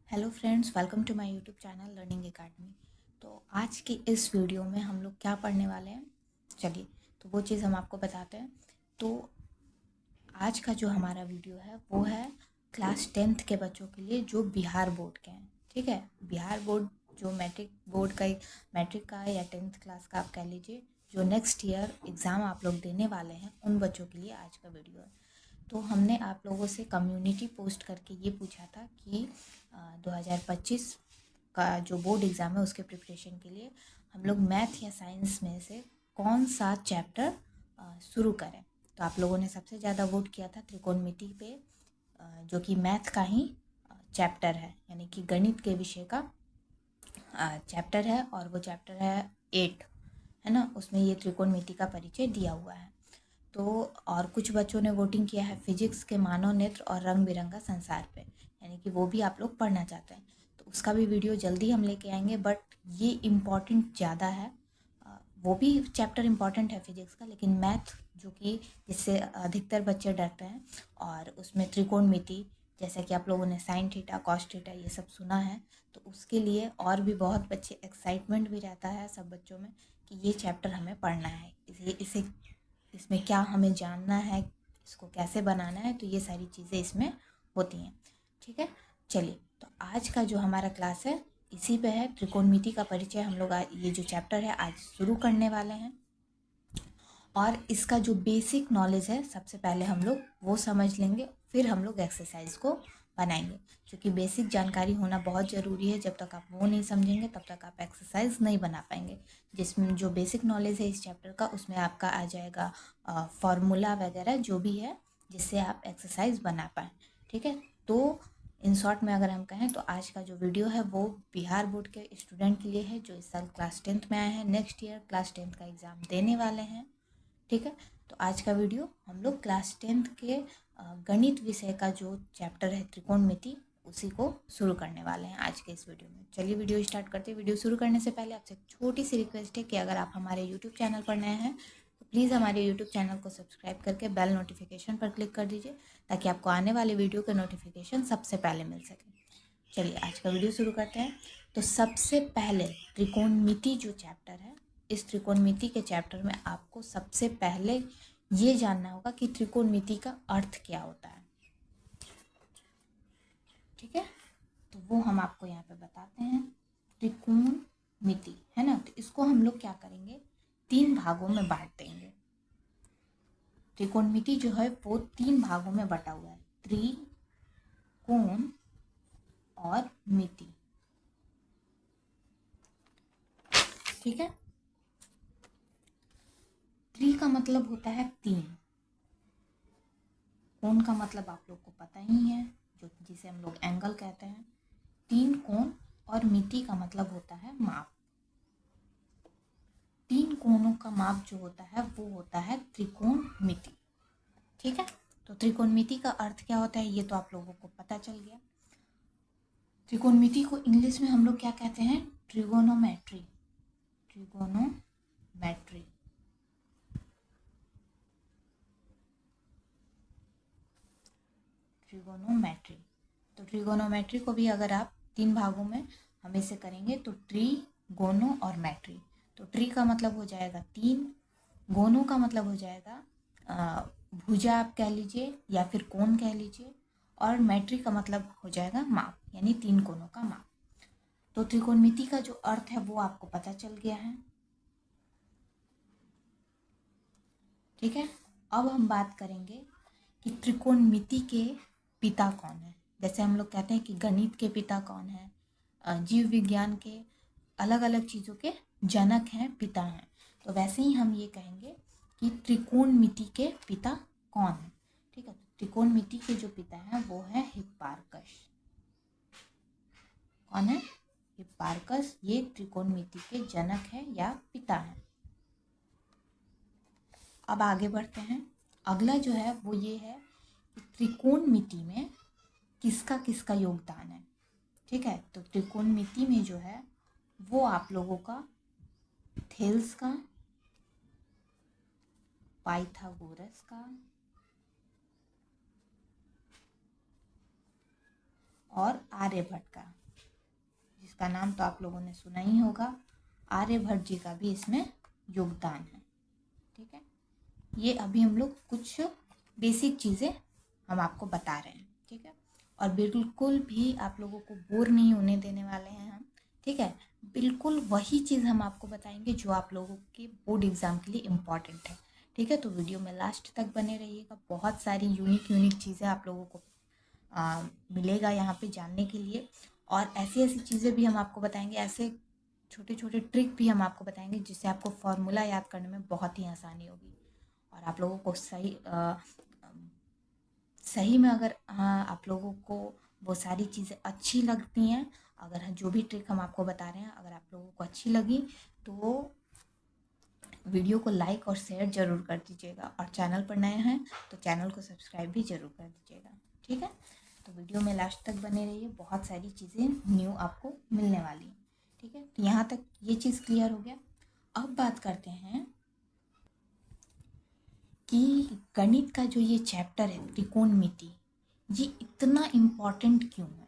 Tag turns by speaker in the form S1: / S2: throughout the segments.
S1: Hello friends, welcome to my YouTube channel learning academy. तो आज की इस वीडियो में हम लोग क्या पढ़ने वाले हैं, चलिए तो वो चीज़ हम आपको बताते हैं। तो आज का जो हमारा वीडियो है वो है क्लास 10th के बच्चों के लिए जो बिहार बोर्ड के हैं। ठीक है, बिहार बोर्ड जो मैट्रिक बोर्ड का, मैट्रिक का या 10th क्लास का आप कह लीजिए, जो नेक्स्ट ईयर एग्ज़ाम आप लोग देने वाले हैं उन बच्चों के लिए आज का वीडियो है। तो हमने आप लोगों से कम्युनिटी पोस्ट करके ये पूछा था कि 2025 का जो बोर्ड एग्ज़ाम है उसके प्रिपरेशन के लिए हम लोग मैथ या साइंस में से कौन सा चैप्टर शुरू करें। तो आप लोगों ने सबसे ज़्यादा वोट किया था त्रिकोणमिति पे, जो कि मैथ का ही चैप्टर है, यानी कि गणित के विषय का चैप्टर है, और वो चैप्टर है 8, है ना। उसमें ये त्रिकोणमिति का परिचय दिया हुआ है। तो और कुछ बच्चों ने वोटिंग किया है फिजिक्स के मानव नेत्र और रंग बिरंगा संसार पे, यानी कि वो भी आप लोग पढ़ना चाहते हैं। तो उसका भी वीडियो जल्दी हम लेके आएंगे, बट ये इम्पॉर्टेंट ज़्यादा है। वो भी चैप्टर इम्पॉर्टेंट है फिजिक्स का, लेकिन मैथ जो कि जिससे अधिकतर बच्चे डरते हैं, और उसमें त्रिकोणमिति जैसा कि आप लोगों ने साइन थीटा कॉस थीटा ये सब सुना है, तो उसके लिए और भी बहुत बच्चे एक्साइटमेंट भी रहता है सब बच्चों में कि ये चैप्टर हमें पढ़ना है, इसे इसमें क्या हमें जानना है, इसको कैसे बनाना है, तो ये सारी चीज़ें इसमें होती हैं। ठीक है, चलिए तो आज का जो हमारा क्लास है इसी पे है, त्रिकोणमिति का परिचय हम लोग ये जो चैप्टर है आज शुरू करने वाले हैं। और इसका जो बेसिक नॉलेज है सबसे पहले हम लोग वो समझ लेंगे, फिर हम लोग एक्सरसाइज को बनाएंगे, क्योंकि बेसिक जानकारी होना बहुत ज़रूरी है। जब तक आप वो नहीं समझेंगे तब तक आप एक्सरसाइज नहीं बना पाएंगे। जिसमें जो बेसिक नॉलेज है इस चैप्टर का, उसमें आपका आ जाएगा फॉर्मूला वगैरह जो भी है, जिससे आप एक्सरसाइज बना पाएँ। ठीक है, तो इन शॉर्ट में अगर हम कहें तो आज का जो वीडियो है वो बिहार बोर्ड के स्टूडेंट के लिए है जो इस साल क्लास 10th में आए हैं, नेक्स्ट ईयर क्लास 10th का एग्ज़ाम देने वाले हैं। ठीक है, तो आज का वीडियो हम लोग क्लास 10th के गणित विषय का जो चैप्टर है त्रिकोणमिति, उसी को शुरू करने वाले हैं आज के इस वीडियो में। चलिए वीडियो स्टार्ट करते हैं। वीडियो शुरू करने से पहले आपसे एक छोटी सी रिक्वेस्ट है कि अगर आप हमारे यूट्यूब चैनल पर नए हैं तो प्लीज़ हमारे यूट्यूब चैनल को सब्सक्राइब करके बेल नोटिफिकेशन पर क्लिक कर दीजिए, ताकि आपको आने वाले वीडियो के नोटिफिकेशन सबसे पहले मिल सके। चलिए आज का वीडियो शुरू करते हैं। तो सबसे पहले त्रिकोणमिति जो चैप्टर है, इस त्रिकोणमिति के चैप्टर में आपको सबसे पहले ये जानना होगा कि त्रिकोणमिति का अर्थ क्या होता है। ठीक है, तो वो हम आपको यहाँ पे बताते हैं। त्रिकोणमिति है ना, तो इसको हम लोग क्या करेंगे, 3 भागों में बांट देंगे। त्रिकोणमिति जो है वो 3 भागों में बटा हुआ है, त्रिकोण और मिति। ठीक है, त्रि का मतलब होता है 3, कोण का मतलब आप लोग को पता ही है, जो जिसे हम लोग एंगल कहते हैं। 3 कोण, और मिति का मतलब होता है माप। 3 कोणों का माप जो होता है वो होता है त्रिकोणमिति। ठीक है, तो त्रिकोणमिति का अर्थ क्या होता है ये तो आप लोगों को पता चल गया। त्रिकोणमिति को इंग्लिश में हम लोग क्या कहते हैं, ट्रिगोनोमेट्री। ट्रिगोनोमेट्री ट्रिगोनोमेट्री तो ट्रिगोनोमेट्री को भी अगर आप 3 भागों में हम इसे करेंगे तो ट्री, गोनो और मैट्री। तो ट्री का मतलब हो जाएगा 3, गोनो का मतलब हो जाएगा भुजा आप कह लीजिए या फिर कोण कह लीजिए, और मैट्री का मतलब हो जाएगा माप, यानी 3 कोणों का माप। तो त्रिकोणमिति का जो अर्थ है वो आपको पता चल गया है। ठीक है, अब हम बात करेंगे कि त्रिकोणमिति के पिता कौन है। जैसे हम लोग कहते हैं कि गणित के पिता कौन है, जीव विज्ञान के, अलग अलग चीज़ों के जनक हैं, पिता हैं, तो वैसे ही हम ये कहेंगे कि त्रिकोणमिति के पिता कौन है। ठीक है, तो त्रिकोणमिति के जो पिता हैं वो है हिप्पार्कस। कौन है, हिप्पार्कस, ये त्रिकोणमिति के जनक है या पिता है। अब आगे बढ़ते हैं। अगला जो है वो ये है कि त्रिकोणमिति में किसका किसका योगदान है। ठीक है, तो त्रिकोणमिति में जो है वो आप लोगों का थेल्स का, पाइथागोरस का और आर्यभट्ट का, जिसका नाम तो आप लोगों ने सुना ही होगा। आर्यभट्ट जी का भी इसमें योगदान है। ठीक है, ये अभी हम लोग कुछ बेसिक चीज़ें हम आपको बता रहे हैं। ठीक है, और बिल्कुल भी आप लोगों को बोर नहीं होने देने वाले हैं हम। ठीक है, बिल्कुल वही चीज़ हम आपको बताएंगे जो आप लोगों के बोर्ड एग्ज़ाम के लिए इम्पॉर्टेंट है। ठीक है, तो वीडियो में लास्ट तक बने रहिएगा। बहुत सारी यूनिक चीज़ें आप लोगों को मिलेगा यहाँ पे जानने के लिए, और ऐसी ऐसी चीज़ें भी हम आपको बताएंगे, ऐसे छोटे छोटे ट्रिक भी हम आपको बताएंगे जिससे आपको फॉर्मूला याद करने में बहुत ही आसानी होगी। और आप लोगों को सही में अगर आप लोगों को वो सारी चीज़ें अच्छी लगती हैं, अगर जो भी ट्रिक हम आपको बता रहे हैं अगर आप लोगों को अच्छी लगी तो वीडियो को लाइक और शेयर ज़रूर कर दीजिएगा, और चैनल पर नए हैं तो चैनल को सब्सक्राइब भी ज़रूर कर दीजिएगा। ठीक है, तो वीडियो में लास्ट तक बने रहिए, बहुत सारी चीज़ें न्यू आपको मिलने वाली हैं। ठीक है, तो यहाँ तक ये चीज़ क्लियर हो गया। अब बात करते हैं कि गणित का जो ये चैप्टर है त्रिकोणमिति, ये इतना इम्पॉर्टेंट क्यों है।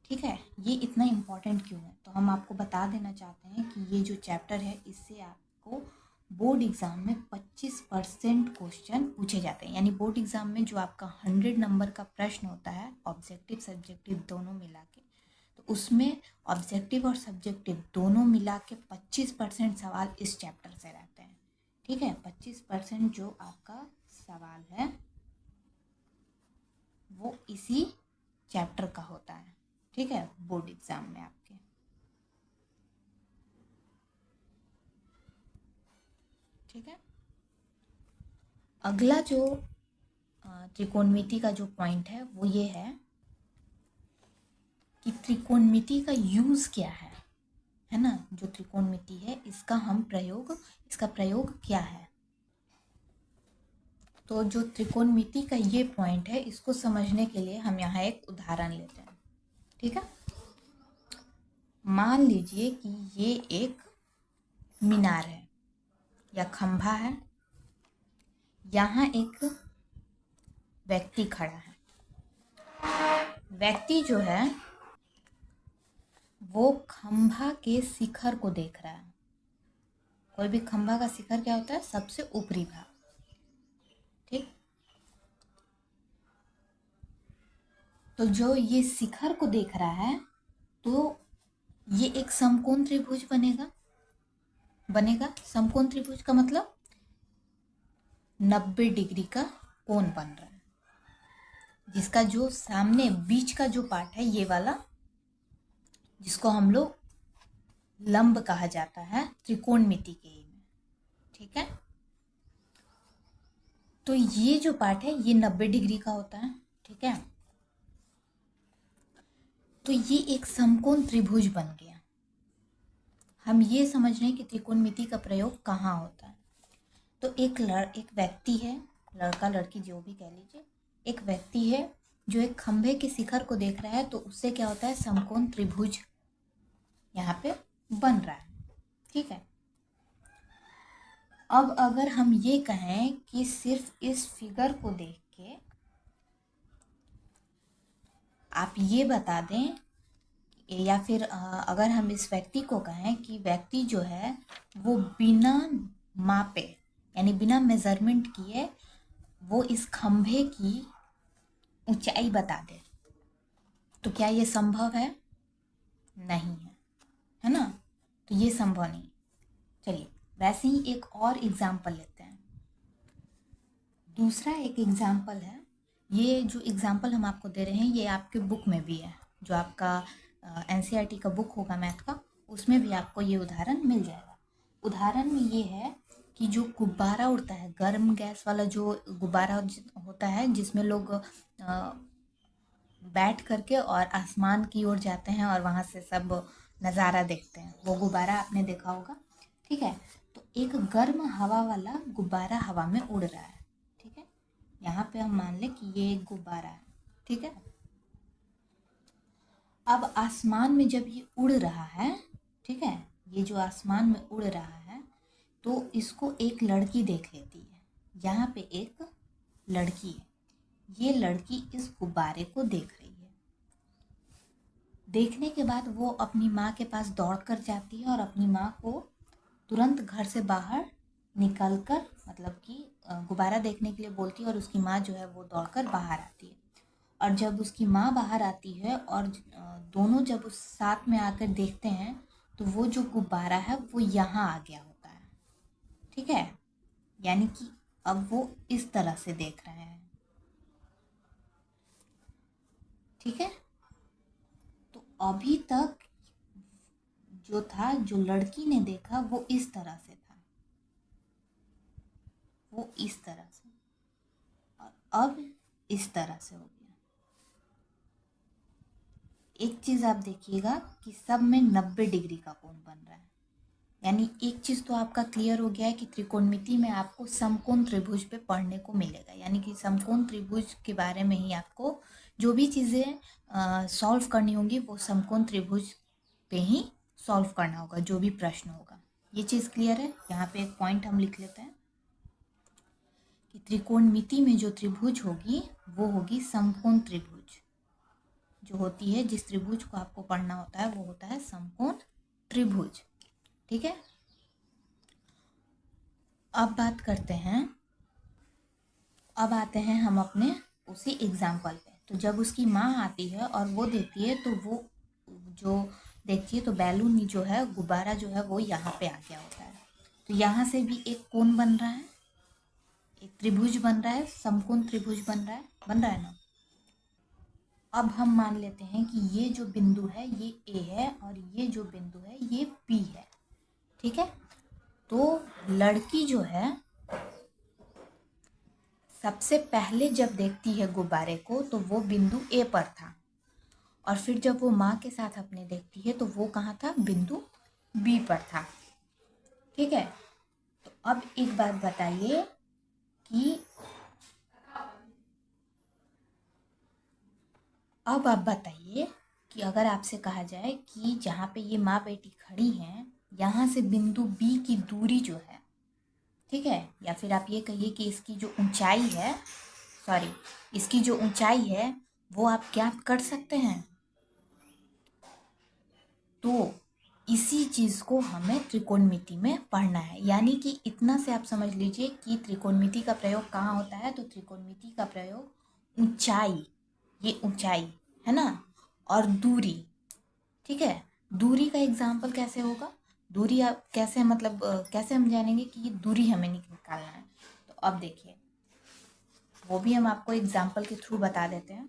S1: ठीक है, ये इतना इम्पॉर्टेंट क्यों है, तो हम आपको बता देना चाहते हैं कि ये जो चैप्टर है इससे आपको बोर्ड एग्ज़ाम में 25% क्वेश्चन पूछे जाते हैं। यानी बोर्ड एग्ज़ाम में जो आपका 100 नंबर का प्रश्न होता है ऑब्जेक्टिव सब्जेक्टिव दोनों मिला के, तो उसमें ऑब्जेक्टिव और सब्जेक्टिव दोनों मिला के 25% सवाल इस चैप्टर से रहते हैं। ठीक है, 25% जो आपका सवाल है वो इसी चैप्टर का होता है। ठीक है, बोर्ड एग्जाम में आपके। ठीक है, अगला जो त्रिकोणमिति का जो पॉइंट है वो ये है कि त्रिकोणमिति का यूज़ क्या है ना। जो त्रिकोणमिति है इसका प्रयोग क्या है। तो जो त्रिकोणमिति का ये पॉइंट है इसको समझने के लिए हम यहाँ एक उदाहरण लेते हैं। ठीक है, मान लीजिए कि ये एक मीनार है या खंभा है, यहाँ एक व्यक्ति खड़ा है। व्यक्ति जो है वो खंभा के शिखर को देख रहा है। कोई भी खंभा का शिखर क्या होता है, सबसे ऊपरी भाग। ठीक, तो जो ये शिखर को देख रहा है तो ये एक समकोण त्रिभुज बनेगा। समकोण त्रिभुज का मतलब 90 डिग्री का कोण बन रहा है, जिसका जो सामने बीच का जो पार्ट है ये वाला, जिसको हम लोग लंब कहा जाता है त्रिकोणमिति के में। ठीक है, तो ये जो पार्ट है ये 90 डिग्री का होता है। ठीक है, तो ये एक समकोण त्रिभुज बन गया। हम ये समझ रहे हैं कि त्रिकोणमिति का प्रयोग कहाँ होता है। तो एक व्यक्ति है, लड़का लड़की जो भी कह लीजिए, एक व्यक्ति है जो एक खंभे के शिखर को देख रहा है, तो उससे क्या होता है, समकोण त्रिभुज यहाँ पे बन रहा है। ठीक है, अब अगर हम ये कहें कि सिर्फ इस फिगर को देख के आप ये बता दें, या फिर अगर हम इस व्यक्ति को कहें कि व्यक्ति जो है वो बिना मापे यानी बिना मेजरमेंट किए वो इस खंभे की ऊंचाई बता दे, तो क्या ये संभव है? नहीं है ना, तो ये संभव नहीं। चलिए वैसे ही एक और एग्जाम्पल लेते हैं। दूसरा एक एग्जाम्पल है, ये जो एग्जाम्पल हम आपको दे रहे हैं ये आपके बुक में भी है, जो आपका एनसीईआरटी का बुक होगा मैथ का, उसमें भी आपको ये उदाहरण मिल जाएगा। उदाहरण में ये है कि जो गुब्बारा उड़ता है, गर्म गैस वाला जो गुब्बारा होता है, जिसमें लोग बैठ करके और आसमान की ओर जाते हैं और वहाँ से सब नज़ारा देखते हैं, वो गुब्बारा आपने देखा होगा। ठीक है, तो एक गर्म हवा वाला गुब्बारा हवा में उड़ रहा है। ठीक है, यहाँ पे हम मान लें कि ये एक गुब्बारा है। ठीक है, अब आसमान में जब ये उड़ रहा है, ठीक है, ये जो आसमान में उड़ रहा है तो इसको एक लड़की देख लेती है। यहाँ पे एक लड़की है, ये लड़की इस गुब्बारे को देख रही है। देखने के बाद वो अपनी माँ के पास दौड़ कर जाती है और अपनी माँ को तुरंत घर से बाहर निकल कर मतलब कि गुब्बारा देखने के लिए बोलती है और उसकी माँ जो है वो दौड़कर बाहर आती है। और जब उसकी माँ बाहर आती है और दोनों जब उस साथ में आकर देखते हैं तो वो जो गुब्बारा है वो यहाँ आ गया होता है। ठीक है, यानी कि अब वो इस तरह से देख रहे हैं। ठीक है, तो अभी तक जो था, जो लड़की ने देखा वो इस तरह से था, वो इस तरह से, और अब इस तरह से हो गया। एक चीज आप देखिएगा कि सब में 90 डिग्री का कोण बन रहा है। यानी एक चीज तो आपका क्लियर हो गया है कि त्रिकोणमिति में आपको समकोण त्रिभुज पे पढ़ने को मिलेगा। यानी कि समकोण त्रिभुज के बारे में ही आपको जो भी चीजें सॉल्व करनी होंगी वो समकोण त्रिभुज पे ही सॉल्व करना होगा, जो भी प्रश्न होगा। ये चीज क्लियर है। यहाँ पे एक पॉइंट हम लिख लेते हैं कि त्रिकोणमिति में जो त्रिभुज होगी वो होगी समकोण त्रिभुज। जो होती है, जिस त्रिभुज को आपको पढ़ना होता है वो होता है समकोण त्रिभुज। ठीक है, अब बात करते हैं, अब आते हैं हम अपने उसी एग्जाम्पल पे। तो जब उसकी माँ आती है और वो देखती है तो वो जो देखती है तो बैलून जो है, गुब्बारा जो है वो यहाँ पे आ गया होता है। तो यहाँ से भी एक कोण बन रहा है, एक त्रिभुज बन रहा है, समकोण त्रिभुज बन रहा है ना। अब हम मान लेते हैं कि ये जो बिंदु है ये ए है और ये जो बिंदु है ये पी है। ठीक है, तो लड़की जो है सबसे पहले जब देखती है गुब्बारे को तो वो बिंदु ए पर था, और फिर जब वो माँ के साथ अपने देखती है तो वो कहाँ था, बिंदु बी पर था। ठीक है, तो अब एक बात बताइए कि अब आप बताइए कि अगर आपसे कहा जाए कि जहाँ पे ये माँ बेटी खड़ी हैं यहाँ से बिंदु बी की दूरी जो है, ठीक है, या फिर आप ये कहिए कि इसकी जो ऊंचाई है, सॉरी, इसकी जो ऊंचाई है वो आप ज्ञात कर सकते हैं। तो इसी चीज को हमें त्रिकोणमिति में पढ़ना है। यानी कि इतना से आप समझ लीजिए कि त्रिकोणमिति का प्रयोग कहाँ होता है। तो त्रिकोणमिति का प्रयोग ऊंचाई, ये ऊंचाई है ना, और दूरी। ठीक है, दूरी का एग्जाम्पल कैसे होगा, दूरी आप कैसे मतलब कैसे हम जानेंगे कि ये दूरी हमें निकालना है। तो अब देखिए, वो भी हम आपको एग्जाम्पल के थ्रू बता देते हैं।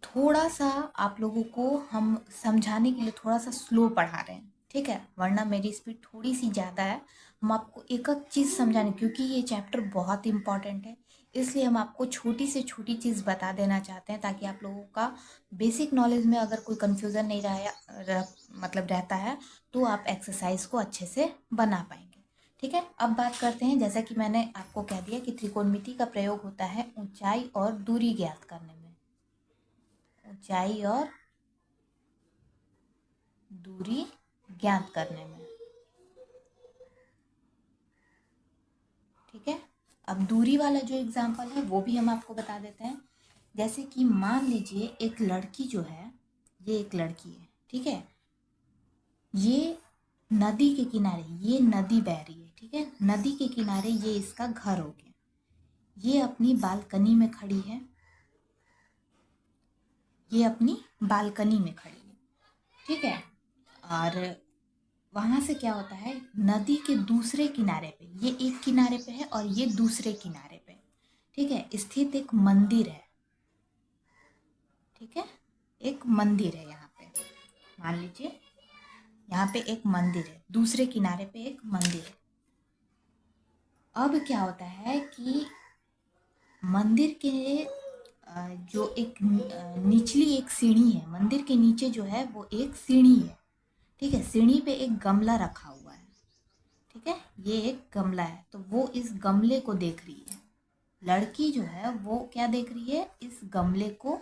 S1: थोड़ा सा आप लोगों को हम समझाने के लिए थोड़ा सा स्लो पढ़ा रहे हैं, ठीक है, वरना मेरी स्पीड थोड़ी सी ज़्यादा है। हम आपको एक एक चीज़ समझाने, क्योंकि ये चैप्टर बहुत इंपॉर्टेंट है, इसलिए हम आपको छोटी से छोटी चीज़ बता देना चाहते हैं ताकि आप लोगों का बेसिक नॉलेज में अगर कोई कन्फ्यूज़न नहीं मतलब रहता है तो आप एक्सरसाइज को अच्छे से बना पाएंगे। ठीक है, अब बात करते हैं, जैसा कि मैंने आपको कह दिया कि त्रिकोणमिति का प्रयोग होता है ऊंचाई और दूरी ज्ञात करने में, ऊंचाई और दूरी ज्ञात करने में। ठीक है, अब दूरी वाला जो एग्जाम्पल है वो भी हम आपको बता देते हैं। जैसे कि मान लीजिए एक लड़की जो है, ये एक लड़की है, ठीक है, ये नदी के किनारे, ये नदी बह रही है, ठीक है, नदी के किनारे ये इसका घर हो गया। ये अपनी बालकनी में खड़ी है, ये अपनी बालकनी में खड़ी है, ठीक है, और वहां से क्या होता है, नदी के दूसरे किनारे पे, ये एक किनारे पे है और ये दूसरे किनारे पे, ठीक है, स्थित एक मंदिर है। ठीक है, एक मंदिर है यहाँ पे, मान लीजिए यहाँ पे एक मंदिर है, दूसरे किनारे पे एक मंदिर है। अब क्या होता है कि मंदिर के जो एक निचली एक सीढ़ी है, मंदिर के नीचे जो है वो एक सीढ़ी है, ठीक है, सीढ़ी पे एक गमला रखा हुआ है, ठीक है, ये एक गमला है, तो वो इस गमले को देख रही है। लड़की जो है वो क्या देख रही है, इस गमले को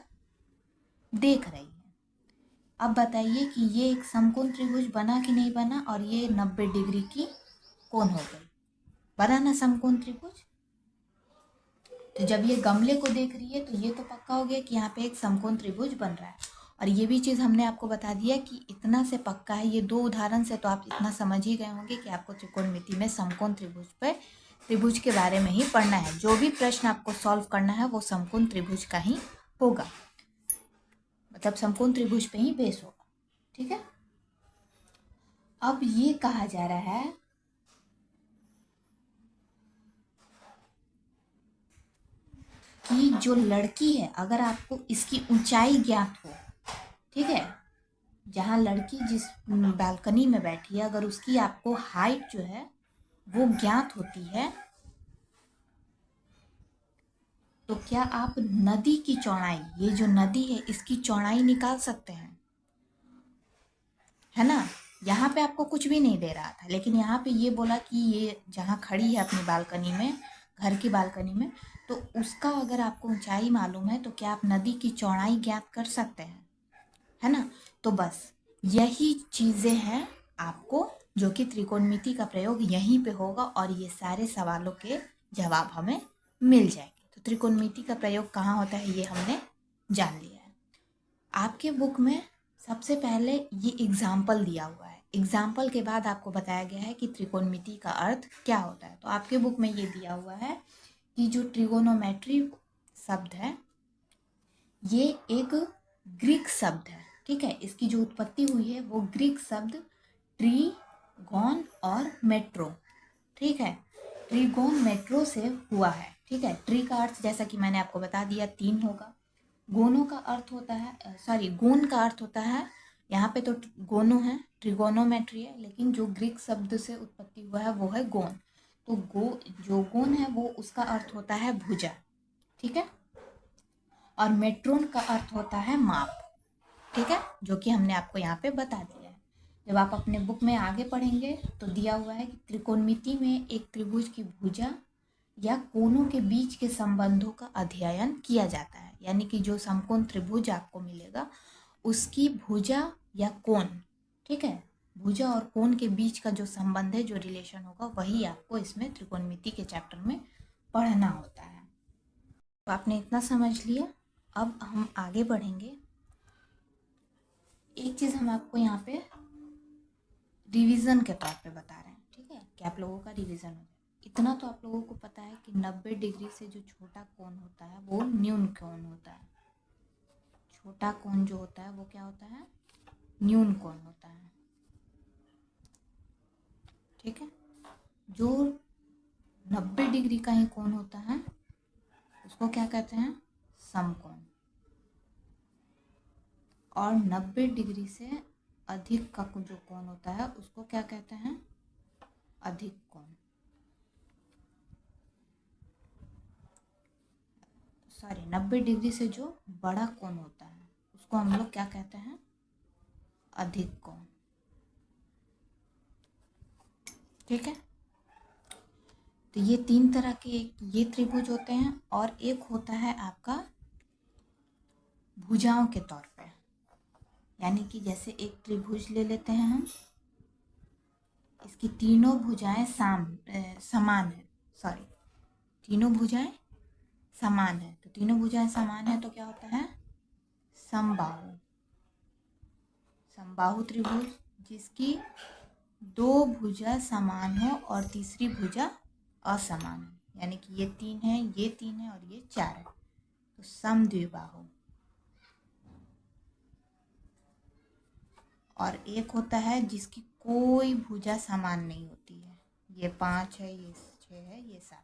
S1: देख रही है। अब बताइए कि ये एक समकोण त्रिभुज बना कि नहीं बना, और ये 90 डिग्री की कोण हो गई, बना ना समकोण त्रिभुज। तो जब ये गमले को देख रही है तो ये तो पक्का हो गया कि यहाँ पे एक समकोण त्रिभुज बन रहा है। और ये भी चीज़ हमने आपको बता दिया कि इतना से पक्का है, ये 2 उदाहरण से तो आप इतना समझ ही गए होंगे कि आपको त्रिकोणमिति में समकोण त्रिभुज के बारे में ही पढ़ना है। जो भी प्रश्न आपको सॉल्व करना है वो समकोण त्रिभुज का ही होगा, मतलब समकोण त्रिभुज पे ही बेस होगा। ठीक है, अब ये कहा जा रहा है कि जो लड़की है, अगर आपको इसकी ऊंचाई ज्ञात हो, ठीक है, जहाँ लड़की जिस बालकनी में बैठी है, अगर उसकी आपको हाइट जो है वो ज्ञात होती है, तो क्या आप नदी की चौड़ाई, ये जो नदी है इसकी चौड़ाई निकाल सकते हैं, है ना। यहाँ पे आपको कुछ भी नहीं दे रहा था, लेकिन यहाँ पे ये बोला कि ये जहाँ खड़ी है अपनी बालकनी में, घर की बालकनी में, तो उसका अगर आपको ऊंचाई मालूम है तो क्या आप नदी की चौड़ाई ज्ञात कर सकते हैं, है ना। तो बस यही चीज़ें हैं आपको, जो कि त्रिकोणमिति का प्रयोग यहीं पे होगा और ये सारे सवालों के जवाब हमें मिल जाएंगे। तो त्रिकोणमिति का प्रयोग कहाँ होता है ये हमने जान लिया है। आपके बुक में सबसे पहले ये एग्जाम्पल दिया हुआ है, एग्जाम्पल के बाद आपको बताया गया है कि त्रिकोणमिति का अर्थ क्या होता है। तो आपके बुक में ये दिया हुआ है कि जो ट्रिगोनोमेट्री शब्द है ये एक ग्रीक शब्द है, ठीक है। इसकी जो उत्पत्ति हुई है वो ग्रीक शब्द ट्रीगोन और मेट्रो, ठीक है, ट्रीगोन मेट्रो से हुआ है, ठीक है। ट्री का अर्थ जैसा कि मैंने आपको बता दिया 3 होगा, गोनो का अर्थ होता है गोन का अर्थ होता है, यहाँ पे तो गोनो है, ट्रिगोनोमेट्री है, लेकिन जो ग्रीक शब्द से उत्पत्ति हुआ है वो है गोन। तो जो गोन है वो उसका अर्थ होता है भुजा, ठीक है। और मेट्रोन का अर्थ होता है माप, ठीक है, जो कि हमने आपको यहाँ पे बता दिया है। जब आप अपने बुक में आगे पढ़ेंगे तो दिया हुआ है कि त्रिकोणमिति में एक त्रिभुज की भुजा या कोनों के बीच के संबंधों का अध्ययन किया जाता है, यानी कि जो समकोण त्रिभुज आपको मिलेगा उसकी भुजा या कोण, ठीक है, भुजा और कोण के बीच का जो संबंध है, जो रिलेशन होगा, वही आपको इसमें त्रिकोणमिति के चैप्टर में पढ़ना होता है। तो आपने इतना समझ लिया, अब हम आगे बढ़ेंगे। एक चीज़ हम आपको यहाँ पे रिवीजन के तौर पे बता रहे हैं, ठीक है, कि आप लोगों का रिवीजन हो जाए। इतना तो आप लोगों को पता है कि 90 डिग्री से जो छोटा कोण होता है वो न्यून कोण होता है। छोटा कोण जो होता है वो क्या होता है, न्यून कोण होता है, ठीक है। जो 90 डिग्री का ही कोण होता है उसको क्या कहते हैं, समकोण। और 90 डिग्री से अधिक का जो कोण होता है उसको क्या कहते हैं, अधिक कोण। सॉरी, 90 डिग्री से जो बड़ा कोण होता है उसको हम लोग क्या कहते हैं, अधिक कोण, ठीक है। तो ये 3 तरह के ये त्रिभुज होते हैं, और एक होता है आपका भुजाओं के तौर पे, यानी कि जैसे एक त्रिभुज ले लेते हैं हम, इसकी तीनों भुजाएं समान है, सॉरी, तीनों भुजाएं समान है। तो तीनों भुजाएं समान है तो क्या होता है, समबाहु। समबाहु त्रिभुज जिसकी 2 भुजा समान हो और तीसरी भुजा असमान है, यानी कि ये 3 है, ये 3 है और ये 4 है, तो समद्विबाहु। और एक होता है जिसकी कोई भुजा समान नहीं होती है, ये 5 है, ये 6 है, ये 7,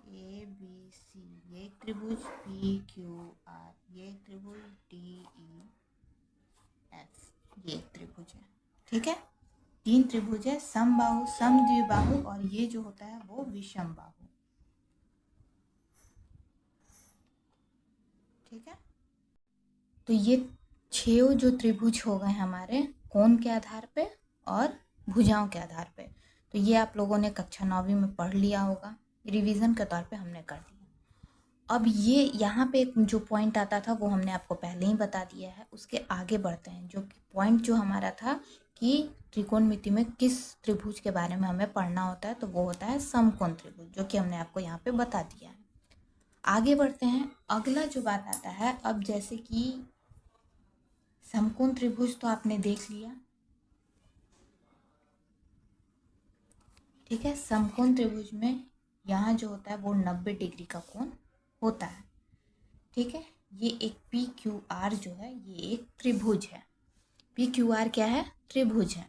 S1: ए बी सी, ये एक त्रिभुज, पी क्यू आर, ये एक त्रिभुज, डी ई एफ, ये एक त्रिभुज है, ठीक है। 3 त्रिभुज है, समबाहु, समद्विबाहु, और ये जो होता है वो विषमबाहु, ठीक है। तो ये 6 जो त्रिभुज हो गए हमारे कोण के आधार पे और भुजाओं के आधार पे। तो ये आप लोगों ने कक्षा 9वीं में पढ़ लिया होगा, रिवीजन के तौर पे हमने कर दिया। अब ये यहाँ पे जो पॉइंट आता था वो हमने आपको पहले ही बता दिया है, उसके आगे बढ़ते हैं। जो पॉइंट जो हमारा था कि त्रिकोणमिति में किस त्रिभुज के बारे में हमें पढ़ना होता है, तो वो होता है समकोण त्रिभुज, जो कि हमने आपको यहाँ पे बता दिया है। आगे बढ़ते हैं, अगला जो बात आता है, अब जैसे कि समकोण त्रिभुज तो आपने देख लिया, ठीक है। समकोण त्रिभुज में यहाँ जो होता है वो 90 डिग्री का कोण होता है, ठीक है। ये एक पी क्यू आर जो है ये एक त्रिभुज है। पी क्यू आर क्या है? त्रिभुज है।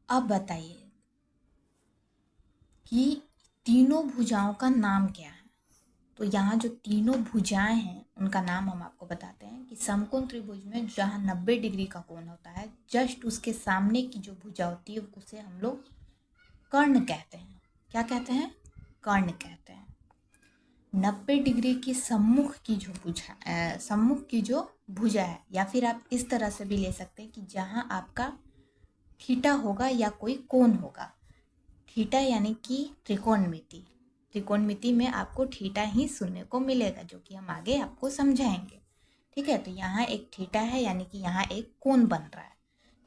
S1: अब बताइए कि तीनों भुजाओं का नाम क्या है। तो यहाँ जो तीनों भुजाएं हैं उनका नाम हम आपको बताते हैं कि समकोण त्रिभुज में जहाँ 90 डिग्री का कोण होता है, जस्ट उसके सामने की जो भुजा होती है उसे हम लोग कर्ण कहते हैं। क्या कहते हैं? कर्ण कहते हैं। 90 डिग्री की सम्मुख की जो भुजा है, या फिर आप इस तरह से भी ले सकते हैं कि जहाँ आपका थीटा होगा या कोई कोण होगा। थीटा यानी कि त्रिकोणमिति। त्रिकोणमिति में आपको थीटा ही सुनने को मिलेगा, जो कि हम आगे आपको समझाएंगे, ठीक है। तो यहाँ एक थीटा है यानी कि यहाँ एक कोण बन रहा है,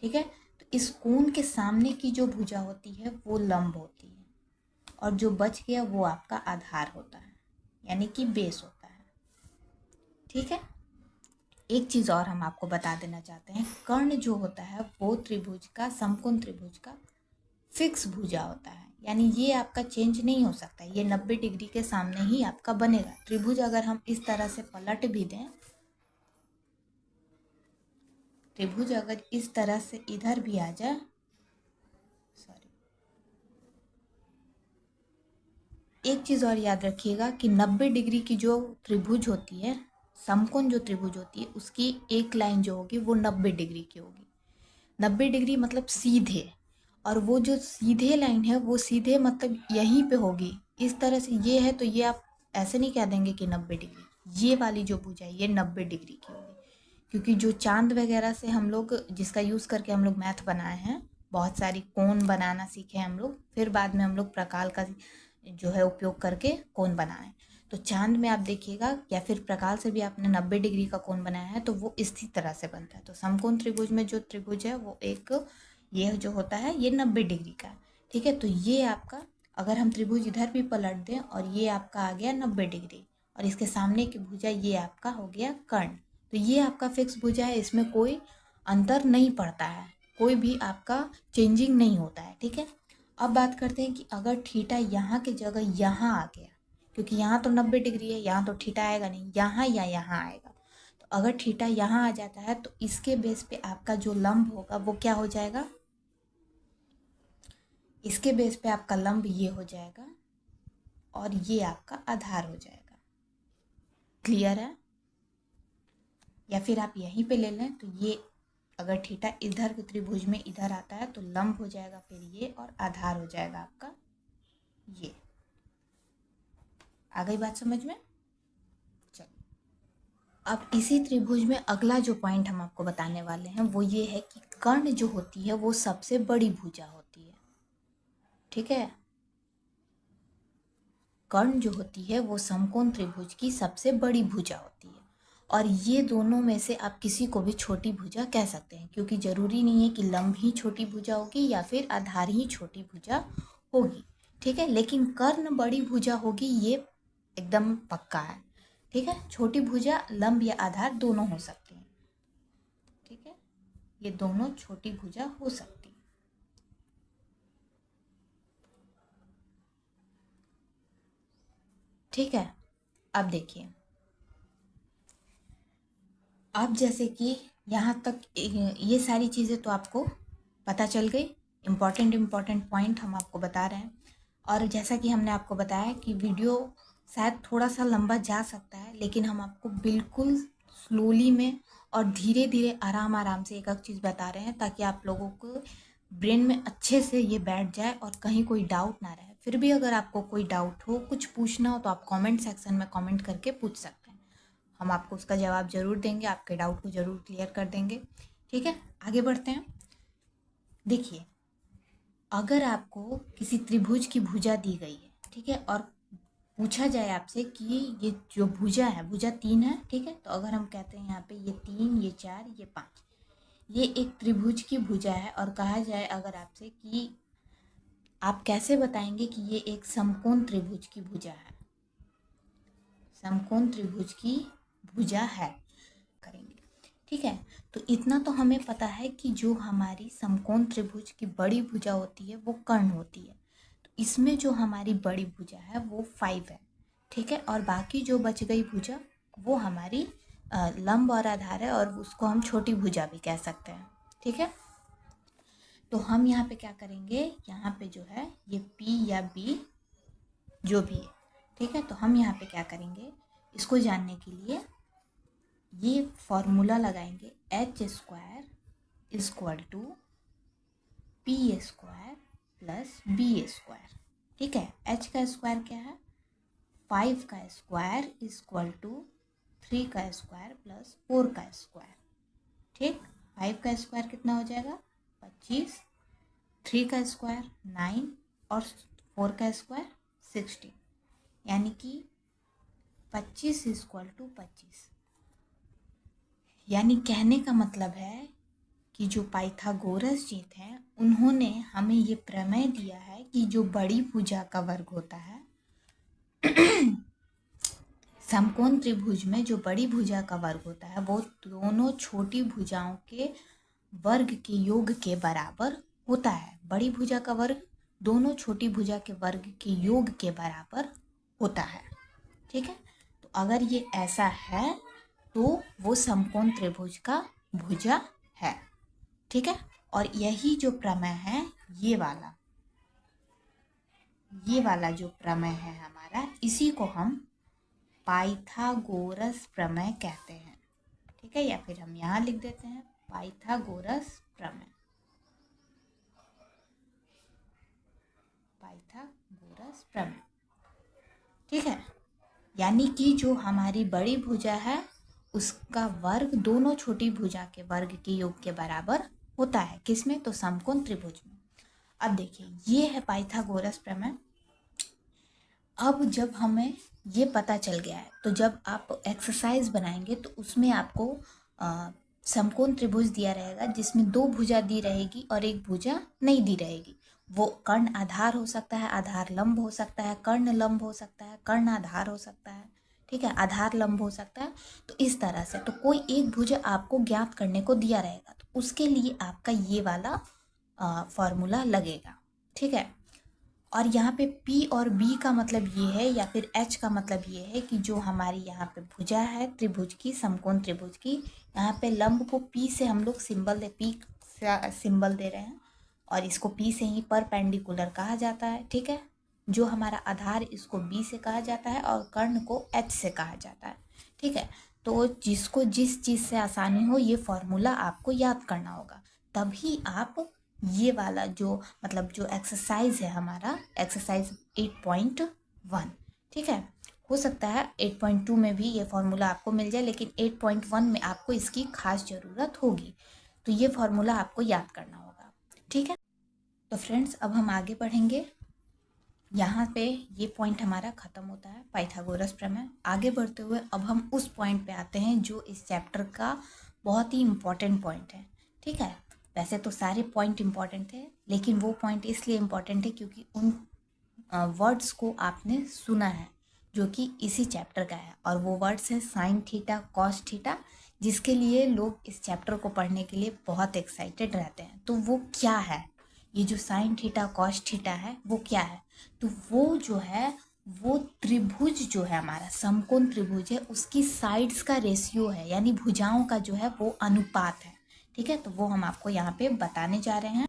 S1: ठीक है। तो इस कोण के सामने की जो भुजा होती है वो लंब होती है, और जो बच गया वो आपका आधार होता है यानी कि बेस होता है, ठीक है। एक चीज़ और हम आपको बता देना चाहते हैं, कर्ण जो होता है वो त्रिभुज का, समकोण त्रिभुज का फिक्स भुजा होता है, यानी ये आपका चेंज नहीं हो सकता। ये 90 डिग्री के सामने ही आपका बनेगा। त्रिभुज अगर हम इस तरह से पलट भी दें, त्रिभुज अगर इस तरह से इधर भी आ जाए, सॉरी, एक चीज़ और याद रखिएगा कि 90 डिग्री की जो त्रिभुज होती है, समकोण जो त्रिभुज होती है, उसकी एक लाइन जो होगी वो 90 डिग्री की होगी। 90 डिग्री मतलब सीधे, और वो जो सीधे लाइन है वो सीधे मतलब यहीं पे होगी। इस तरह से ये है तो ये आप ऐसे नहीं कह देंगे कि 90 डिग्री। ये वाली जो भुजा है ये 90 डिग्री की होगी, क्योंकि जो चांद वगैरह से हम लोग, जिसका यूज़ करके हम लोग मैथ बनाए हैं, बहुत सारी कोण बनाना सीखे हम लोग, फिर बाद में हम लोग प्रकाल का जो है उपयोग करके कोण बनाए। तो चांद में आप देखिएगा या फिर प्रकाल से भी आपने 90 डिग्री का कोण बनाया है तो वो इसी तरह से बनता है। तो समकोण त्रिभुज में जो त्रिभुज है वो एक, ये जो होता है ये 90 डिग्री का, ठीक है। तो ये आपका, अगर हम त्रिभुज इधर भी पलट दें और ये आपका आ गया 90 डिग्री, और इसके सामने की भुजा ये आपका हो गया कर्ण, तो ये आपका फिक्स भुजा है, इसमें कोई अंतर नहीं पड़ता है, कोई भी आपका चेंजिंग नहीं होता है, ठीक है। अब बात करते हैं कि अगर थीटा यहाँ की जगह यहाँ आ गया, क्योंकि यहाँ तो 90 डिग्री है, यहाँ तो थीटा आएगा नहीं, यहाँ या यहाँ आएगा। तो अगर थीटा यहाँ आ जाता है तो इसके बेस पे आपका जो लंब होगा वो क्या हो जाएगा? इसके बेस पे आपका लंब ये हो जाएगा और ये आपका आधार हो जाएगा। क्लियर है? या फिर आप यहीं पे ले लें, तो ये अगर थीटा इधर के त्रिभुज में इधर आता है तो लंब हो जाएगा फिर ये, और आधार हो जाएगा आपका ये। आ गई बात समझ में? चलिए, अब इसी त्रिभुज में अगला जो पॉइंट हम आपको बताने वाले हैं वो ये है कि कर्ण जो होती है वो सबसे बड़ी भुजा होती है, ठीक है। कर्ण जो होती है वो समकोण त्रिभुज की सबसे बड़ी भुजा होती है, और ये दोनों में से आप किसी को भी छोटी भुजा कह सकते हैं, क्योंकि जरूरी नहीं है कि लंब ही छोटी भुजा होगी या फिर आधार ही छोटी भुजा होगी, ठीक है। लेकिन कर्ण बड़ी भुजा होगी ये एकदम पक्का है, ठीक है। छोटी भुजा लंब या आधार दोनों हो सकती है, ठीक है। ये दोनों छोटी भुजा हो सकती है, ठीक है। अब देखिए, अब जैसे कि यहाँ तक ये सारी चीज़ें तो आपको पता चल गई, इम्पॉर्टेंट पॉइंट हम आपको बता रहे हैं। और जैसा कि हमने आपको बताया कि वीडियो शायद थोड़ा सा लंबा जा सकता है, लेकिन हम आपको बिल्कुल स्लोली में और धीरे धीरे आराम आराम से एक एक चीज़ बता रहे हैं, ताकि आप लोगों को ब्रेन में अच्छे से ये बैठ जाए और कहीं कोई डाउट ना रहे। फिर भी अगर आपको कोई डाउट हो, कुछ पूछना हो, तो आप कमेंट सेक्शन में कमेंट करके पूछ सकते हैं, हम आपको उसका जवाब ज़रूर देंगे, आपके डाउट को ज़रूर क्लियर कर देंगे, ठीक है। आगे बढ़ते हैं। देखिए, अगर आपको किसी त्रिभुज की भुजा दी गई है, ठीक है, और पूछा जाए आपसे कि ये जो भुजा है, भुजा 3 है, ठीक है। तो अगर हम कहते हैं यहाँ पे ये 3, ये 4, ये 5, ये एक त्रिभुज की भुजा है, और कहा जाए अगर आपसे कि आप कैसे बताएंगे कि ये एक समकोण त्रिभुज की भुजा है, समकोण त्रिभुज की भुजा है, करेंगे ठीक है। तो इतना तो हमें पता है कि जो हमारी समकोण त्रिभुज की बड़ी भुजा होती है वो कर्ण होती है। तो इसमें जो हमारी बड़ी भुजा है वो 5 है, ठीक है। और बाकी जो बच गई भुजा वो हमारी लंब और आधार है, और उसको हम छोटी भुजा भी कह सकते हैं, ठीक है। तो हम यहाँ पे क्या करेंगे, यहाँ पे जो है ये P या B जो भी है, ठीक है। तो हम यहाँ पे क्या करेंगे, इसको जानने के लिए ये फॉर्मूला लगाएंगे, h² equal to P² plus B², ठीक है। h का स्क्वायर क्या है, 5 का स्क्वायर इक्वल टू 3 का स्क्वायर प्लस 4 का स्क्वायर, ठीक। 5 का स्क्वायर कितना हो जाएगा 25, 3 का स्क्वायर 9 और 4 का स्क्वायर 16, यानी कि 25 इक्वल टू 25। यानी कहने का मतलब है कि जो पाइथागोरस जी थे उन्होंने हमें ये प्रमेय दिया है कि जो बड़ी भुजा का वर्ग होता है समकोण त्रिभुज में जो बड़ी भुजा का वर्ग होता है वो दोनों छोटी भुजाओं के वर्ग के योग के बराबर होता है। बड़ी भुजा का वर्ग दोनों छोटी भुजा के वर्ग के योग के बराबर होता है, ठीक है। तो अगर ये ऐसा है तो वो समकोण त्रिभुज का भुजा है, ठीक है। और यही जो प्रमेय है ये वाला जो प्रमेय है हमारा, इसी को हम पाइथागोरस प्रमेय कहते हैं, ठीक है। या फिर हम यहाँ लिख देते हैं पाइथागोरस प्रमेय, पाइथागोरस प्रमेय, ठीक है। यानी कि जो हमारी बड़ी भुजा है उसका वर्ग दोनों छोटी भुजा के वर्ग के योग के बराबर होता है, किसमें, तो समकोण त्रिभुज में। अब देखिए ये है पाइथागोरस प्रमेय। अब जब हमें ये पता चल गया है तो जब आप एक्सरसाइज बनाएंगे तो उसमें आपको समकोण त्रिभुज दिया रहेगा जिसमें 2 भुजा दी रहेगी और 1 भुजा नहीं दी रहेगी। वो कर्ण आधार हो सकता है, आधार लंब हो सकता है, कर्ण लंब हो सकता है, कर्ण आधार हो सकता है, ठीक है, आधार लंब हो सकता है। तो इस तरह से तो कोई एक भुजा आपको ज्ञात करने को दिया रहेगा तो उसके लिए आपका ये वाला फॉर्मूला लगेगा, ठीक है। और यहाँ पे P और B का मतलब ये है या फिर H का मतलब ये है कि जो हमारी यहाँ पे भुजा है त्रिभुज की, समकोण त्रिभुज की, यहाँ पे लंब को P से हम लोग P सिंबल दे रहे हैं और इसको P से ही परपेंडिकुलर कहा जाता है, ठीक है। जो हमारा आधार इसको B से कहा जाता है और कर्ण को H से कहा जाता है, ठीक है। तो जिसको जिस चीज़ से आसानी हो ये फॉर्मूला आपको याद करना होगा, तभी आप ये वाला जो मतलब जो एक्सरसाइज है हमारा एक्सरसाइज 8.1, ठीक है। हो सकता है 8.2 में भी ये फॉर्मूला आपको मिल जाए, लेकिन 8.1 में आपको इसकी खास ज़रूरत होगी, तो ये फॉर्मूला आपको याद करना होगा, ठीक है। तो फ्रेंड्स अब हम आगे बढ़ेंगे। यहाँ पे ये पॉइंट हमारा ख़त्म होता है पाइथागोरस प्रमेय। आगे बढ़ते हुए अब हम उस पॉइंट पे आते हैं जो इस चैप्टर का बहुत ही इम्पॉर्टेंट पॉइंट है, ठीक है। वैसे तो सारे पॉइंट इम्पॉर्टेंट थे, लेकिन वो पॉइंट इसलिए इम्पॉर्टेंट है क्योंकि उन वर्ड्स को आपने सुना है जो कि इसी चैप्टर का है, और वो वर्ड्स है साइन थीटा, कॉस थीटा, जिसके लिए लोग इस चैप्टर को पढ़ने के लिए बहुत एक्साइटेड रहते हैं। तो वो क्या है, ये जो साइन थीटा कॉस थीटा है वो क्या है, तो वो जो है वो त्रिभुज जो है हमारा समकोण त्रिभुज है उसकी साइड्स का रेशियो है, यानी भुजाओं का जो है वो अनुपात है, ठीक है। तो वो हम आपको यहाँ पे बताने जा रहे हैं।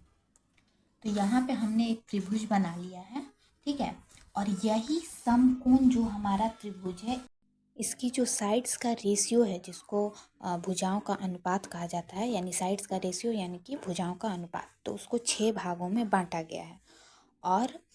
S1: तो यहाँ पे हमने एक त्रिभुज बना लिया है, ठीक है। और यही समकोण जो हमारा त्रिभुज है इसकी जो साइड्स का रेशियो है जिसको भुजाओं का अनुपात कहा जाता है, यानी साइड्स का रेशियो यानी कि भुजाओं का अनुपात, तो उसको 6 भागों में बांटा गया है। और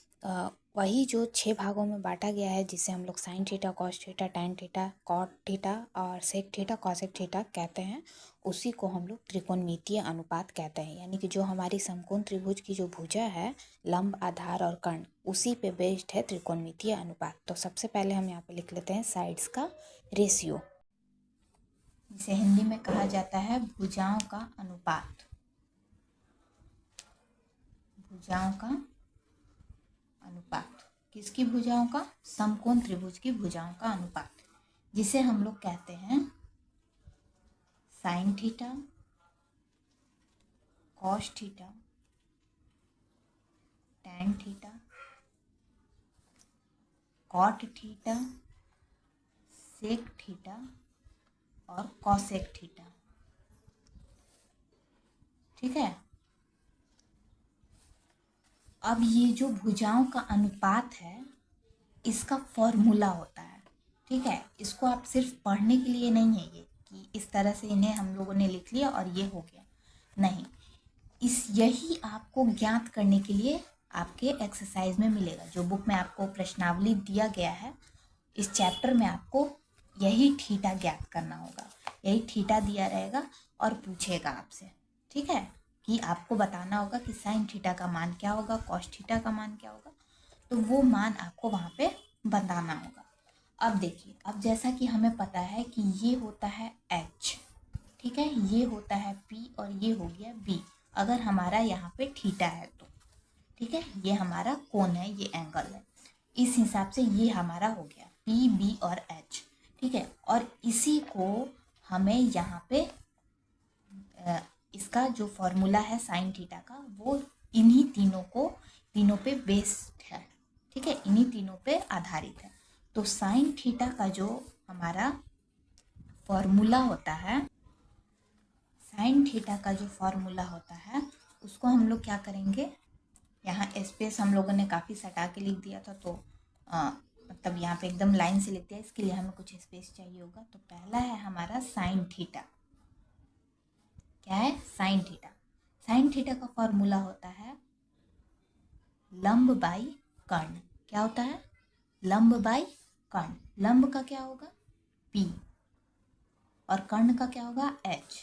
S1: वही जो 6 भागों में बांटा गया है जिसे हम लोग sine theta, cos theta, tan theta, cot theta और सेक थीटा, कॉसेक थीटा कहते हैं, उसी को हम लोग त्रिकोणमितीय अनुपात कहते हैं। यानी कि जो हमारी समकोण त्रिभुज की जो भुजा है लंब, आधार और कर्ण, उसी पे बेस्ड है त्रिकोणमितीय अनुपात। तो सबसे पहले हम यहाँ पे लिख लेते हैं साइड्स का रेशियो, जिसे हिंदी में कहा जाता है भुजाओं का अनुपात, भुजाओं का अनुपात। किसकी भुजाओं का, समकोण त्रिभुज की भुजाओं का अनुपात, जिसे हम लोग कहते हैं sine theta, cos theta, tan theta, cot theta, sec theta और कॉसेक थीटा। ठीक है। अब ये जो भुजाओं का अनुपात है इसका फॉर्मूला होता है। ठीक है, इसको आप सिर्फ पढ़ने के लिए नहीं है ये कि इस तरह से इन्हें हम लोगों ने लिख लिया और ये हो गया, नहीं, यही आपको ज्ञात करने के लिए आपके एक्सरसाइज में मिलेगा। जो बुक में आपको प्रश्नावली दिया गया है, इस चैप्टर में आपको यही थीटा ज्ञात करना होगा। यही थीटा दिया रहेगा और पूछेगा आपसे। ठीक है, कि आपको बताना होगा कि साइन थीटा का मान क्या होगा, कॉस थीटा का मान क्या होगा, तो वो मान आपको वहाँ पे बताना होगा। अब देखिए, अब जैसा कि हमें पता है कि ये होता है h, ठीक है, ये होता है p और ये हो गया b। अगर हमारा यहाँ पे थीटा है तो ठीक है, ये हमारा कोण है, ये एंगल है, इस हिसाब से ये हमारा हो गया p, b और h। ठीक है, और इसी को हमें यहाँ पे इसका जो फॉर्मूला है साइन थीटा का, वो इन्हीं तीनों पे बेस्ड है। ठीक है, इन्हीं तीनों पे आधारित है। तो साइन थीटा का जो हमारा फॉर्मूला होता है, साइन थीटा का जो फॉर्मूला होता है उसको हम लोग क्या करेंगे, यहाँ स्पेस हम लोगों ने काफ़ी सटा के लिख दिया था, तो मतलब यहाँ पे एकदम लाइन से लिख दिया, इसके लिए हमें कुछ स्पेस चाहिए होगा। तो पहला है हमारा साइन थीटा। क्या है? Sine theta. साइन थीटा का फॉर्मूला होता है लंब बाई कर्ण। क्या होता है? लंब बाई कर्ण। लंब का क्या होगा? p और कर्ण का क्या होगा? h।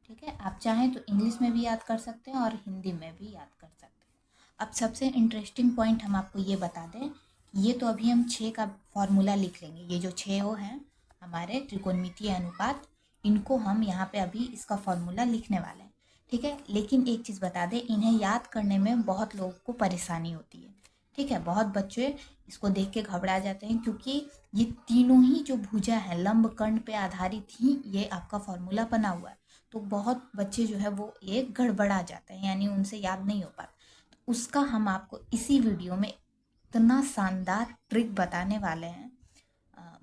S1: ठीक है, आप चाहें तो इंग्लिश में भी याद कर सकते हैं और हिंदी में भी याद कर सकते हैं। अब सबसे इंटरेस्टिंग पॉइंट हम आपको ये बता दें, ये तो अभी हम 6 का फॉर्मूला लिख लेंगे। ये जो 6 वो हैं हमारे त्रिकोणमितीय अनुपात, इनको हम यहाँ पे अभी इसका फॉर्मूला लिखने वाले हैं। ठीक है, लेकिन एक चीज़ बता दें, इन्हें याद करने में बहुत लोगों को परेशानी होती है। ठीक है, बहुत बच्चे इसको देख के घबरा जाते हैं, क्योंकि ये तीनों ही जो भुजा है लंब कर्ण पे आधारित ही ये आपका फॉर्मूला बना हुआ है। तो बहुत बच्चे जो है वो ये गड़बड़ा जाते हैं, यानी उनसे याद नहीं हो पाता। तो उसका हम आपको इसी वीडियो में इतना शानदार ट्रिक बताने वाले हैं,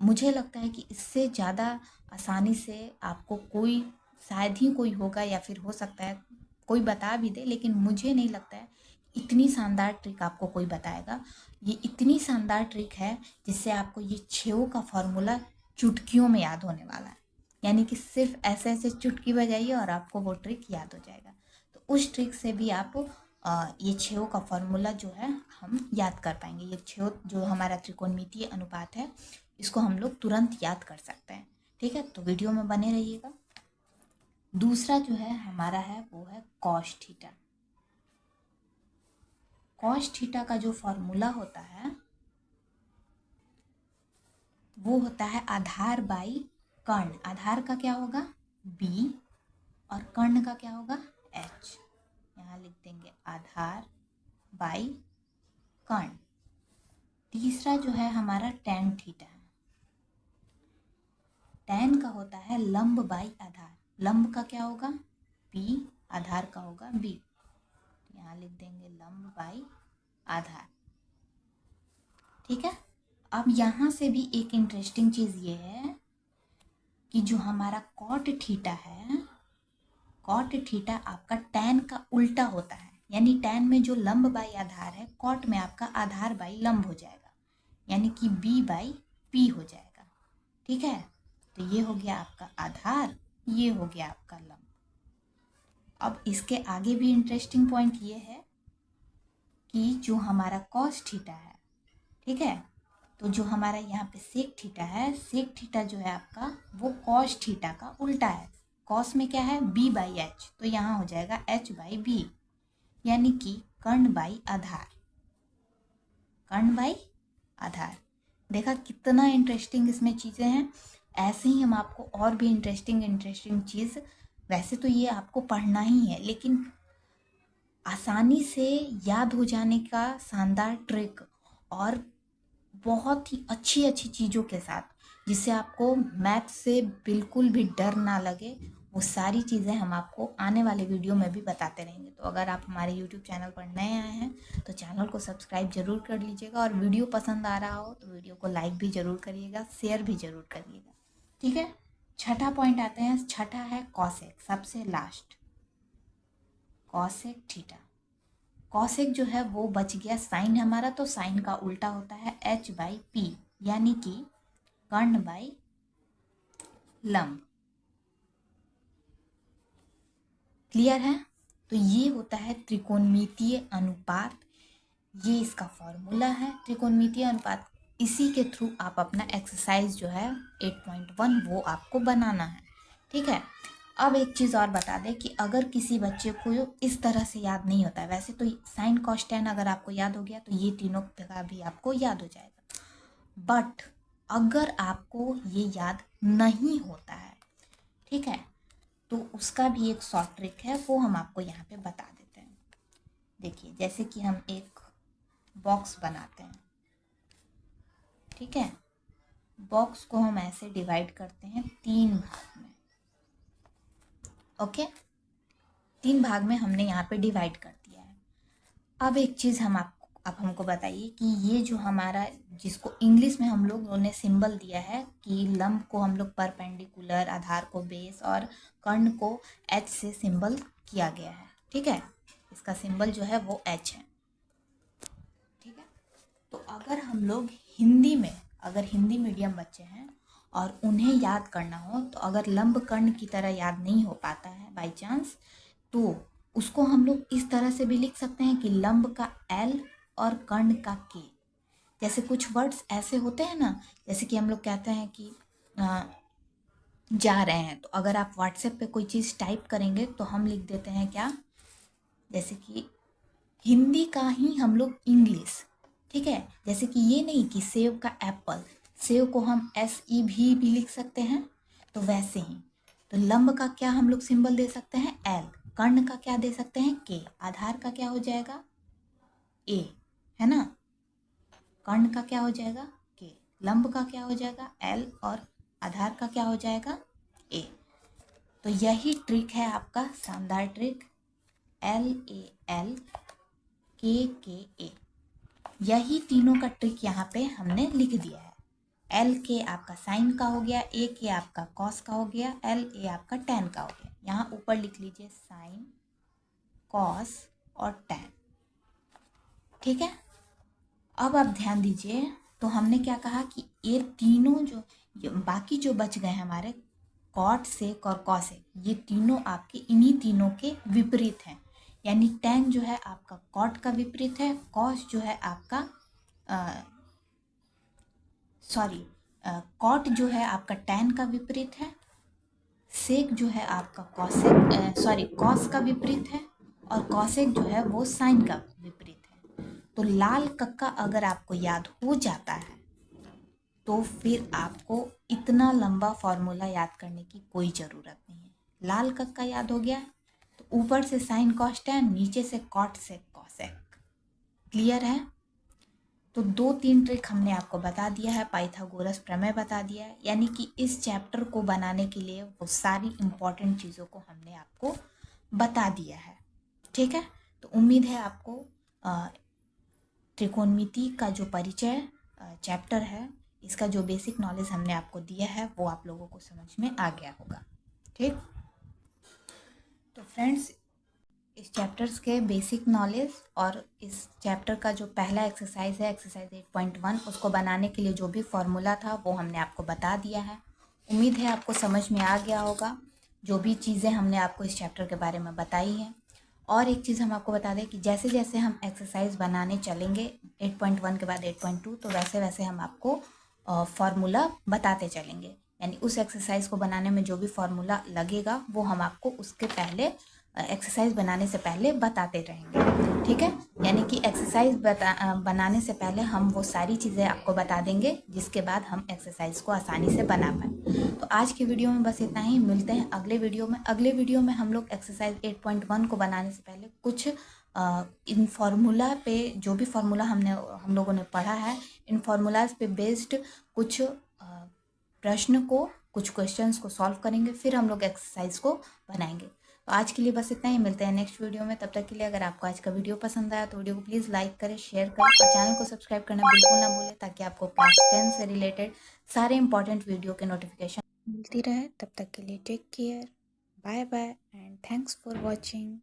S1: मुझे लगता है कि इससे ज़्यादा आसानी से आपको कोई, शायद ही कोई होगा या फिर हो सकता है कोई बता भी दे, लेकिन मुझे नहीं लगता है इतनी शानदार ट्रिक आपको कोई बताएगा। ये इतनी शानदार ट्रिक है जिससे आपको ये 6 का फॉर्मूला चुटकियों में याद होने वाला है। यानी कि सिर्फ ऐसे ऐसे चुटकी बजाइए और आपको वो ट्रिक याद हो जाएगा। तो उस ट्रिक से भी आप ये 6 का फॉर्मूला जो है हम याद कर पाएंगे। ये 6 जो हमारा त्रिकोणमितीय अनुपात है, इसको हम लोग तुरंत याद कर सकते हैं। ठीक है, तो वीडियो में बने रहिएगा। दूसरा जो है हमारा है वो है कॉस थीटा। कॉस थीटा का जो फॉर्मूला होता है वो होता है आधार बाई कर्ण। आधार का क्या होगा? b और कर्ण का क्या होगा? h। यहाँ लिख देंगे आधार बाई कर्ण। तीसरा जो है हमारा टैन थीटा है। टैन का होता है लंब बाई आधार। लंब का क्या होगा? p, आधार का होगा b। यहाँ लिख देंगे लंब बाई आधार। ठीक है, अब यहाँ से भी एक इंटरेस्टिंग चीज़ ये है कि जो हमारा कॉट थीटा है, कॉट थीटा आपका टैन का उल्टा होता है। यानी टैन में जो लंब बाई आधार है, कॉट में आपका आधार बाई लंब हो जाएगा, यानी कि b बाई p हो जाएगा। ठीक है, तो ये हो गया आपका आधार, ये हो गया आपका लंब। अब इसके आगे भी इंटरेस्टिंग पॉइंट ये है कि जो हमारा कॉस थीटा है, ठीक है, तो जो हमारा यहाँ पे सेक थीटा है, सेक थीटा जो है आपका वो कॉस थीटा का उल्टा है। कॉस में क्या है? b बाई एच, तो यहाँ हो जाएगा h बाई बी, यानी कि कर्ण बाई आधार। कर्ण बाई आधार। देखा कितना इंटरेस्टिंग इसमें चीज़ें हैं। ऐसे ही हम आपको और भी इंटरेस्टिंग चीज़, वैसे तो ये आपको पढ़ना ही है, लेकिन आसानी से याद हो जाने का शानदार ट्रिक और बहुत ही अच्छी अच्छी चीज़ों के साथ, जिससे आपको मैथ से बिल्कुल भी डर ना लगे वो सारी चीज़ें हम आपको आने वाले वीडियो में भी बताते रहेंगे। तो अगर आप हमारे यूट्यूब चैनल पर नए आए हैं तो चैनल को सब्सक्राइब जरूर कर लीजिएगा, और वीडियो पसंद आ रहा हो तो वीडियो को लाइक भी ज़रूर करिएगा, शेयर भी ज़रूर करिएगा। ठीक है, छठा पॉइंट आते हैं। छठा है कॉसेक, सबसे लास्ट, कॉसेक थीटा। कॉसेक जो है वो बच गया साइन हमारा, तो साइन का उल्टा होता है h/p, यानी कि कर्ण बाई लंब। क्लियर है? तो ये होता है त्रिकोणमितीय अनुपात, ये इसका फॉर्मूला है त्रिकोणमितीय अनुपात। इसी के थ्रू आप अपना एक्सरसाइज जो है 8.1 वो आपको बनाना है। ठीक है, अब एक चीज़ और बता दें कि अगर किसी बच्चे को इस तरह से याद नहीं होता है, वैसे तो साइन कॉस टेन अगर आपको याद हो गया तो ये तीनों का भी आपको याद हो जाएगा, बट अगर आपको ये याद नहीं होता है, ठीक है, तो उसका भी एक शॉर्ट ट्रिक है, वो हम आपको यहाँ पे बता देते हैं। देखिए, जैसे कि हम एक बॉक्स बनाते हैं, ठीक है, बॉक्स को हम ऐसे डिवाइड करते हैं 3 भाग में। ओके, 3 भाग में हमने यहाँ पे डिवाइड कर दिया है। अब एक चीज़ आप हमको बताइए कि ये जो हमारा, जिसको इंग्लिश में हम लोगों ने सिंबल दिया है कि लंब को हम लोग परपेंडिकुलर, आधार को बेस और कर्ण को एच से सिंबल किया गया है। ठीक है, इसका सिंबल जो है वो एच है। ठीक है, तो अगर हम लोग हिंदी में, अगर हिंदी मीडियम बच्चे हैं और उन्हें याद करना हो, तो अगर लंब कर्ण की तरह याद नहीं हो पाता है बाई चांस, तो उसको हम लोग इस तरह से भी लिख सकते हैं कि लंब का एल और कर्ण का के। जैसे कुछ वर्ड्स ऐसे होते हैं ना, जैसे कि हम लोग कहते हैं कि जा रहे हैं, तो अगर आप व्हाट्सएप पे कोई चीज़ टाइप करेंगे तो हम लिख देते हैं क्या, जैसे कि हिंदी का ही हम लोग इंग्लिश। ठीक है, जैसे कि ये नहीं कि सेव का एप्पल, सेव को हम SE भी लिख सकते हैं, तो वैसे ही तो लंब का क्या हम लोग सिंबल दे सकते हैं, L, कर्ण का क्या दे सकते हैं, K, आधार का क्या हो जाएगा, A, है ना, कर्ण का क्या हो जाएगा, K, लंब का क्या हो जाएगा, L, और आधार का क्या हो जाएगा, A। तो यही ट्रिक है आपका शानदार ट्रिक, LAL KKA, यही तीनों का ट्रिक यहाँ पे हमने लिख दिया है। LK आपका साइन का हो गया, AK आपका कॉस का हो गया, LA आपका टैन का हो गया। यहाँ ऊपर लिख लीजिए साइन, कॉस और टैन। ठीक है, अब आप ध्यान दीजिए, तो हमने क्या कहा कि ये तीनों जो बाकी जो बच गए हमारे कॉट, सेक और कॉसेक, ये तीनों आपके इन्हीं तीनों के विपरीत हैं। यानी टैन जो है आपका कॉट का विपरीत है, कॉस जो है आपका कॉट जो है आपका टैन का विपरीत है, सेक जो है आपका कॉस का विपरीत है, और कॉसेक जो है वो साइन का विपरीत है। तो लाल कक्का अगर आपको याद हो जाता है तो फिर आपको इतना लंबा फॉर्मूला याद करने की कोई ज़रूरत नहीं है। लाल कक्का याद हो गया तो ऊपर से साइन कॉस टैन, नीचे से कॉट सेक कॉसेक। क्लियर है? तो 2-3 ट्रिक हमने आपको बता दिया है, पाइथागोरस प्रमेय बता दिया है, यानी कि इस चैप्टर को बनाने के लिए वो सारी इम्पॉर्टेंट चीज़ों को हमने आपको बता दिया है। ठीक है, तो उम्मीद है आपको त्रिकोणमिति का जो परिचय चैप्टर है, इसका जो बेसिक नॉलेज हमने आपको दिया है वो आप लोगों को समझ में आ गया होगा। ठीक, तो फ्रेंड्स, इस चैप्टर्स के बेसिक नॉलेज और इस चैप्टर का जो पहला एक्सरसाइज है, एक्सरसाइज 8.1, उसको बनाने के लिए जो भी फॉर्मूला था वो हमने आपको बता दिया है। उम्मीद है आपको समझ में आ गया होगा जो भी चीज़ें हमने आपको इस चैप्टर के बारे में बताई हैं। और एक चीज़ हम आपको बता दें कि जैसे जैसे हम एक्सरसाइज बनाने चलेंगे 8.1 के बाद 8.2, तो वैसे वैसे हम आपको फार्मूला बताते चलेंगे। यानी उस एक्सरसाइज को बनाने में जो भी फार्मूला लगेगा वो हम आपको उसके पहले एक्सरसाइज बनाने से पहले बताते रहेंगे। ठीक है, यानी कि एक्सरसाइज बनाने से पहले हम वो सारी चीज़ें आपको बता देंगे जिसके बाद हम एक्सरसाइज को आसानी से बना पाएँ। तो आज के वीडियो में बस इतना ही, मिलते हैं अगले वीडियो में। अगले वीडियो में हम लोग एक्सरसाइज 8.1 को बनाने से पहले कुछ इन फार्मूला पे, जो भी फार्मूला हम लोगों ने पढ़ा है, इन फार्मूलाज पे बेस्ड कुछ प्रश्न को, कुछ क्वेश्चंस को सॉल्व करेंगे, फिर हम लोग एक्सरसाइज को बनाएंगे। तो आज के लिए बस इतना ही, मिलते हैं नेक्स्ट वीडियो में। तब तक के लिए अगर आपको आज का वीडियो पसंद आया तो वीडियो को प्लीज़ लाइक करें, शेयर करें और चैनल को सब्सक्राइब करना बिल्कुल ना भूलें, ताकि आपको क्लास 10 से रिलेटेड सारे इंपॉर्टेंट वीडियो के नोटिफिकेशन मिलती रहे। तब तक के लिए take care, bye bye and thanks for watching.